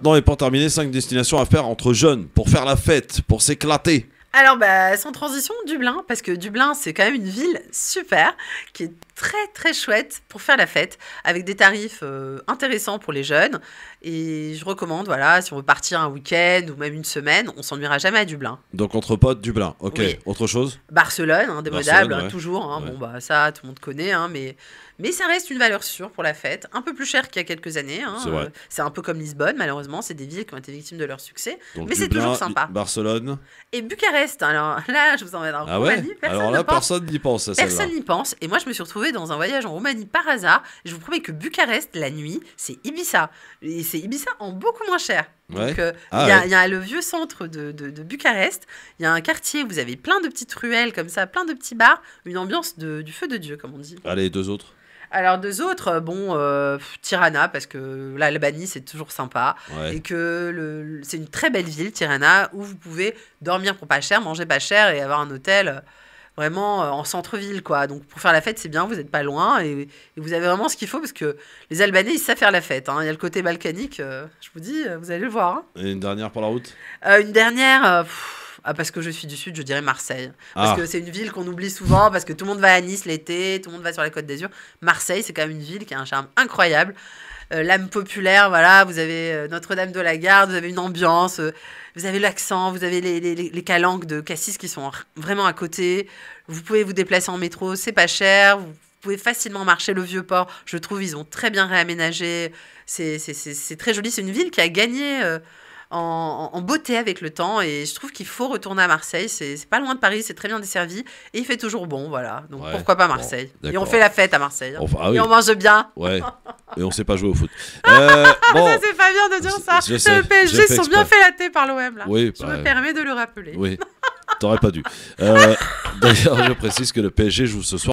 Maintenant, et pour terminer, 5 destinations à faire entre jeunes, pour faire la fête, pour s'éclater. Alors, sans transition, Dublin, parce que Dublin, c'est quand même une ville super, qui est très très chouette pour faire la fête, avec des tarifs intéressants pour les jeunes. Et je recommande, voilà, si on veut partir un week-end ou même une semaine, on s'ennuiera jamais à Dublin. Donc entre potes, Dublin. Ok, Oui. autre chose? Barcelone, indémodable, Barcelone, ouais. toujours. Hein, Ouais. bon, ça, tout le monde connaît, hein, mais ça reste une valeur sûre pour la fête. Un peu plus cher qu'il y a quelques années. Hein, C'est vrai. c'est un peu comme Lisbonne, malheureusement. C'est des villes qui ont été victimes de leur succès. Donc Mais c'est Dublin, toujours sympa. Barcelone. Et Bucarest, alors là, je vous emmène en Ah ouais? Roumanie. Personne Alors ne là, pense. personne n'y pense à celle-là. Personne n'y pense. Et moi, je me suis retrouvée dans un voyage en Roumanie par hasard. Je vous promets que Bucarest, la nuit, c'est Ibiza. Et c'est Ibiza en beaucoup moins cher. Ouais. Donc, Ah il y a le vieux centre de Bucarest. Il y a un quartier où vous avez plein de petites ruelles comme ça, plein de petits bars. Une ambiance du feu de Dieu, comme on dit. Allez, 2 autres. Alors, deux autres, Tirana, parce que l'Albanie, c'est toujours sympa. Ouais. Et que c'est une très belle ville, Tirana, où vous pouvez dormir pour pas cher, manger pas cher et avoir un hôtel vraiment en centre-ville, quoi. Donc, pour faire la fête, c'est bien, vous n'êtes pas loin et vous avez vraiment ce qu'il faut parce que les Albanais, ils savent faire la fête. Hein. Il y a le côté balkanique, je vous dis, vous allez le voir. Hein. Et une dernière pour la route? Une dernière... parce que je suis du Sud, je dirais Marseille. Parce que c'est une ville qu'on oublie souvent, parce que tout le monde va à Nice l'été, tout le monde va sur la Côte d'Azur. Marseille, c'est quand même une ville qui a un charme incroyable. L'âme populaire, voilà, vous avez Notre-Dame de la Garde, vous avez une ambiance, vous avez l'accent, vous avez les calanques de Cassis qui sont vraiment à côté. Vous pouvez vous déplacer en métro, c'est pas cher. Vous pouvez facilement marcher le Vieux-Port. Je trouve ils ont très bien réaménagé. C'est très joli. C'est une ville qui a gagné... en beauté avec le temps et je trouve qu'il faut retourner à Marseille, c'est pas loin de Paris, c'est très bien desservi et il fait toujours bon, voilà, donc Ouais, pourquoi pas Marseille. bon, Et on d'accord. fait la fête à Marseille, hein. Enfin, ah oui. Et on mange bien. Ouais. Et on sait pas jouer au foot. Bon. Ça c'est pas bien de dire ça. Je sais, Le PSG j'ai fait sont bien exprès. fait latter par l'OM là. Oui, Je bah, me permets de le rappeler. Oui. T'aurais pas dû. D'ailleurs, je précise que le PSG joue ce soir.